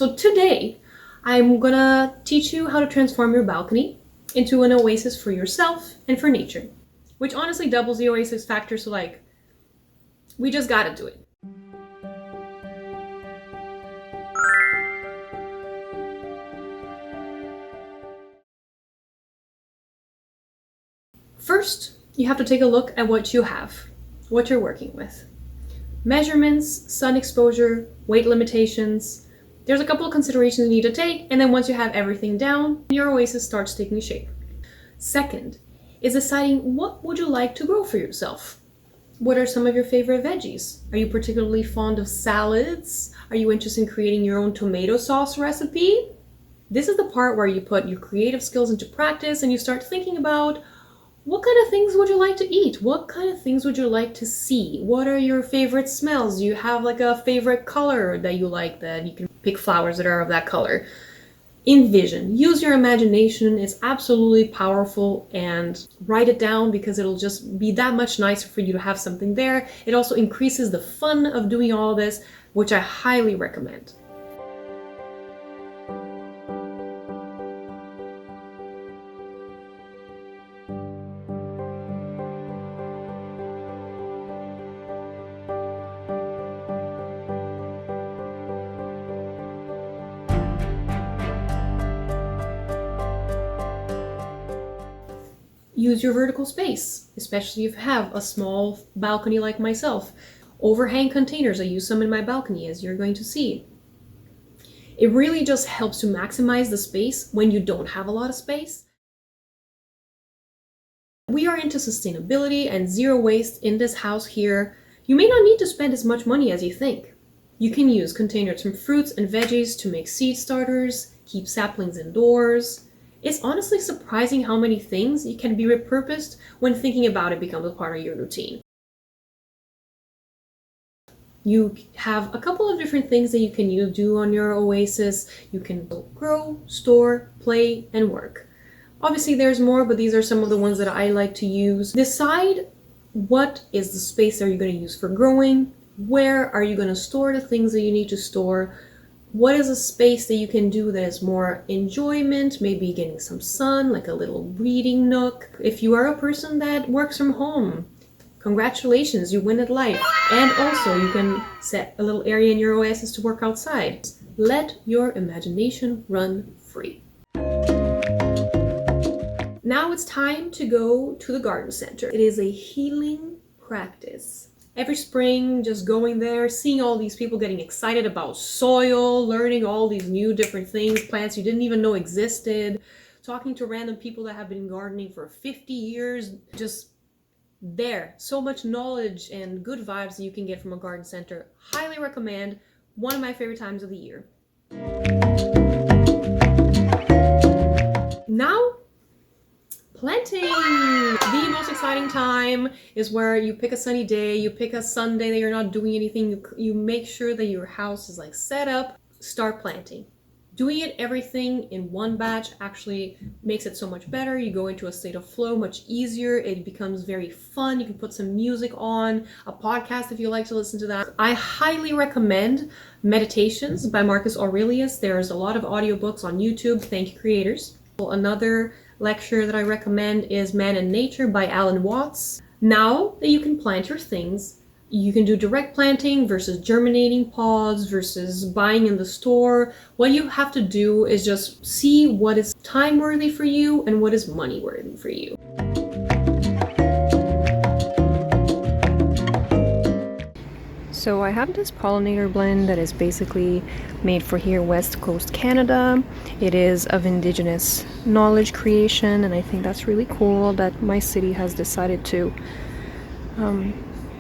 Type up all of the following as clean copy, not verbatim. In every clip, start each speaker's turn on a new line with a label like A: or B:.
A: So today, I'm gonna teach you how to transform your balcony into an oasis for yourself and for nature, which honestly doubles the oasis factor, so like, we just gotta do it. First, you have to take a look at what you have, what you're working with. Measurements, sun exposure, weight limitations. There's a couple of considerations you need to take, and then once you have everything down, your oasis starts taking shape. Second is deciding what would you like to grow for yourself. What are some of your favorite veggies? Are you particularly fond of salads? Are you interested in creating your own tomato sauce recipe? This is the part where you put your creative skills into practice and you start thinking about what kind of things would you like to eat? What kind of things would you like to see? What are your favorite smells? Do you have like a favorite color that you like that you can pick flowers that are of that color? Envision, use your imagination. It's absolutely powerful, and write it down because it'll just be that much nicer for you to have something there. It also increases the fun of doing all this, which I highly recommend. Use your vertical space, especially if you have a small balcony like myself. Overhang containers, I use some in my balcony, as you're going to see. It really just helps to maximize the space when you don't have a lot of space. We are into sustainability and zero waste in this house here. You may not need to spend as much money as you think. You can use containers from fruits and veggies to make seed starters, keep saplings indoors. It's honestly surprising how many things can be repurposed when thinking about it becomes a part of your routine. You have a couple of different things that you can do on your oasis. You can grow, store, play, and work. Obviously there's more, but these are some of the ones that I like to use. Decide what is the space that you're going to use for growing. Where are you going to store the things that you need to store? What is a space that you can do that is more enjoyment, maybe getting some sun, like a little reading nook. If you are a person that works from home, congratulations, you win at life. And also you can set a little area in your oasis to work outside. Let your imagination run free. Now it's time to go to the garden center. It is a healing practice. Every spring, just going there, seeing all these people getting excited about soil, learning all these new different things, plants you didn't even know existed, talking to random people that have been gardening for 50 years, just there. So much knowledge and good vibes that you can get from a garden center. Highly recommend. One of my favorite times of the year. Now, planting! The most exciting time is where you pick a sunny day, you pick a Sunday that you're not doing anything, you make sure that your house is like set up, start planting. Doing everything in one batch actually makes it so much better. You go into a state of flow much easier. It becomes very fun. You can put some music on, a podcast if you like to listen to that. I highly recommend Meditations by Marcus Aurelius. There's a lot of audiobooks on YouTube. Thank you, creators. Another lecture that I recommend is Man and Nature by Alan Watts. Now that you can plant your things, you can do direct planting versus germinating pods versus buying in the store. What you have to do is just see what is time worthy for you and what is money worthy for you. So I have this pollinator blend that is basically made for here, West Coast Canada. It is of indigenous knowledge creation, and I think that's really cool that my city has decided to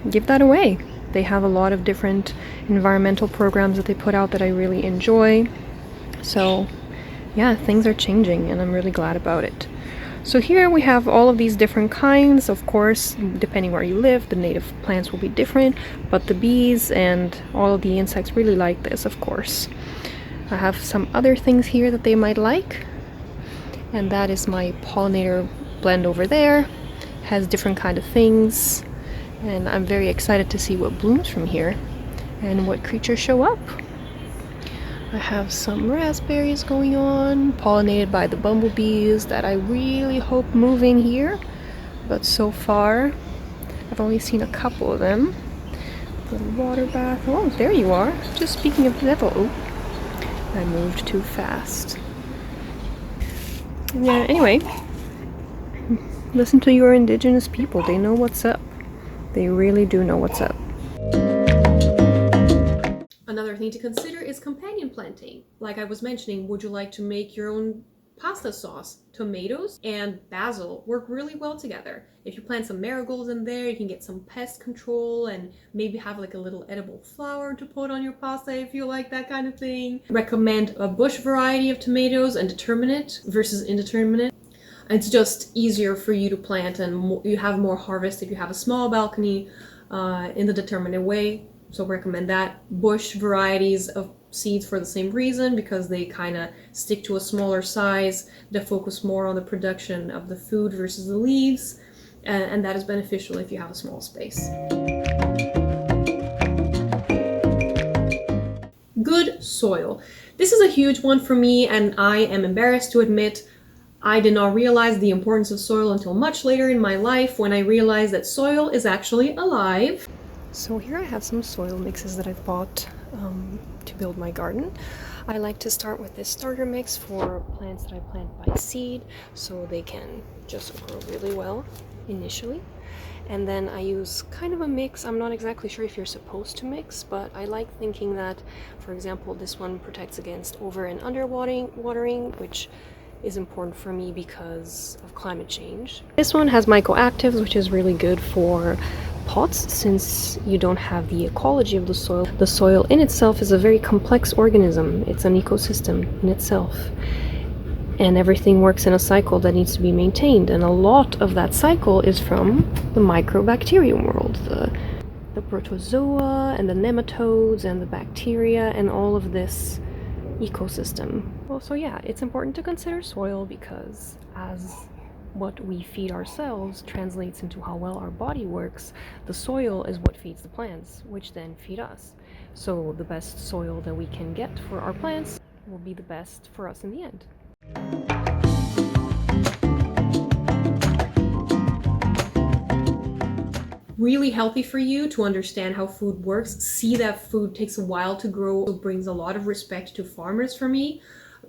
A: give that away. They have a lot of different environmental programs that they put out that I really enjoy. So yeah, things are changing and I'm really glad about it. So here we have all of these different kinds. Of course, depending where you live, the native plants will be different, but the bees and all of the insects really like this, of course. I have some other things here that they might like, and that is my pollinator blend over there. It has different kind of things, and I'm very excited to see what blooms from here and what creatures show up. I have some raspberries going on, pollinated by the bumblebees that I really hope move in here. But so far, I've only seen a couple of them. Little water bath. Oh, there you are. Just speaking of the devil. Oh, I moved too fast. Yeah, anyway. Listen to your indigenous people. They know what's up. They really do know what's up. Another thing to consider is companion planting. Like I was mentioning, would you like to make your own pasta sauce? Tomatoes and basil work really well together. If you plant some marigolds in there, you can get some pest control and maybe have like a little edible flower to put on your pasta if you like that kind of thing. Recommend a bush variety of tomatoes and determinate versus indeterminate. It's just easier for you to plant and you have more harvest if you have a small balcony in the determinate way. So recommend that. Bush varieties of seeds for the same reason, because they kind of stick to a smaller size. They focus more on the production of the food versus the leaves, and that is beneficial if you have a small space. Good soil. This is a huge one for me, and I am embarrassed to admit I did not realize the importance of soil until much later in my life, when I realized that soil is actually alive. So here I have some soil mixes that I've bought to build my garden. I like to start with this starter mix for plants that I plant by seed, so they can just grow really well initially. And then I use kind of a mix. I'm not exactly sure if you're supposed to mix, but I like thinking that, for example, this one protects against over and under watering, which is important for me because of climate change. This one has mycoactives, which is really good for pots, since you don't have the ecology of the soil. The soil in itself is a very complex organism. It's an ecosystem in itself. And everything works in a cycle that needs to be maintained. And a lot of that cycle is from the microbacterium world. The protozoa and the nematodes and the bacteria and all of this ecosystem. Well, so yeah, it's important to consider soil, because as what we feed ourselves translates into how well our body works, the soil is what feeds the plants, which then feed us. So the best soil that we can get for our plants will be the best for us in the end. Really healthy for you to understand how food works, see that food takes a while to grow. It brings a lot of respect to farmers for me.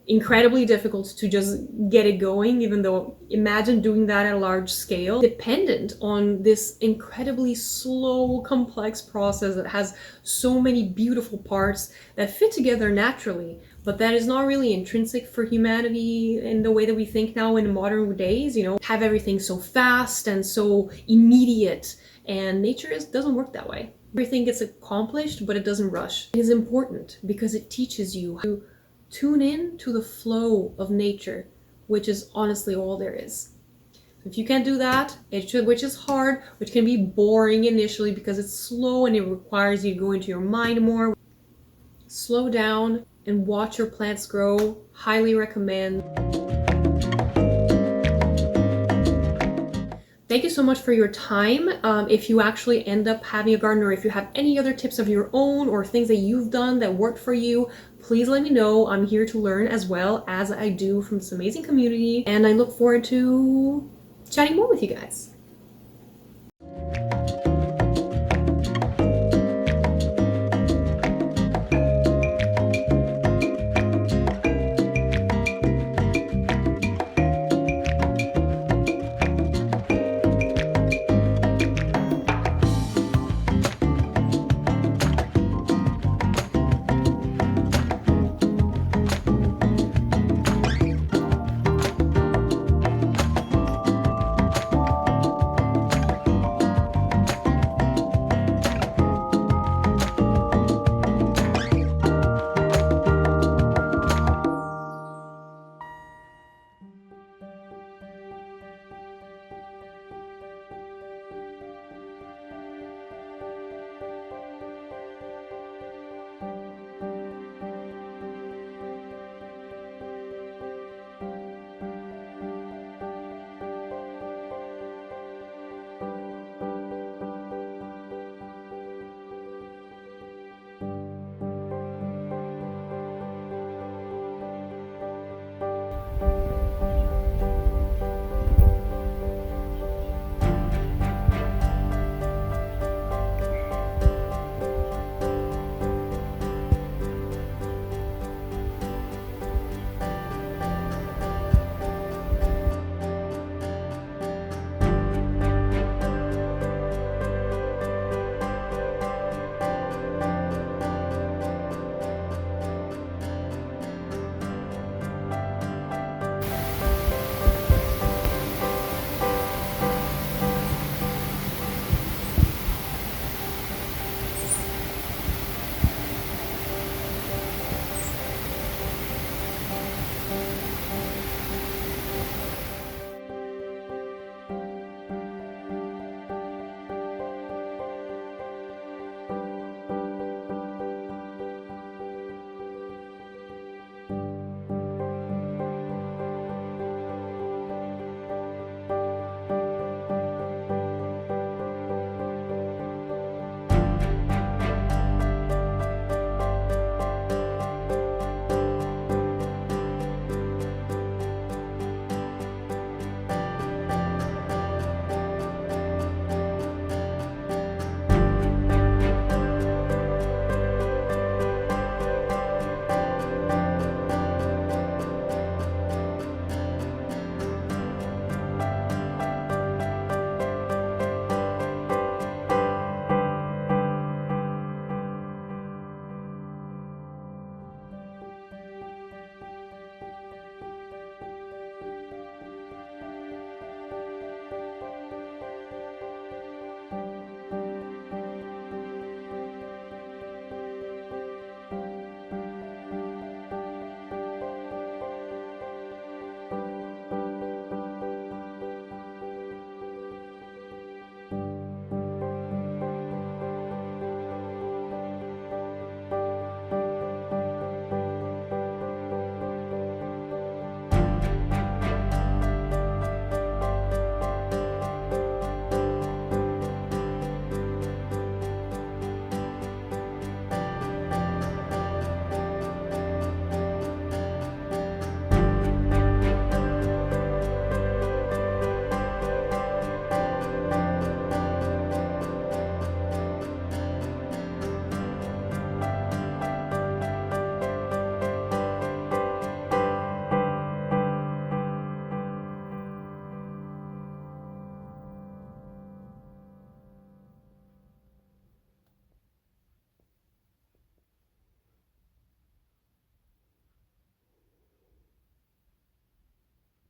A: Incredibly difficult to just get it going, even though imagine doing that at a large scale, dependent on this incredibly slow, complex process that has so many beautiful parts that fit together naturally, but that is not really intrinsic for humanity in the way that we think now in modern days, you know, have everything so fast and so immediate, and nature doesn't work that way. Everything gets accomplished, but it doesn't rush. It is important because it teaches you to tune in to the flow of nature, which is honestly all there is. If you can't do that, which is hard, which can be boring initially because it's slow and it requires you to go into your mind more, slow down and watch your plants grow. Highly recommend. Thank you so much for your time. If you actually end up having a garden, or if you have any other tips of your own or things that you've done that worked for you, please let me know. I'm here to learn as well as I do from this amazing community, and I look forward to chatting more with you guys.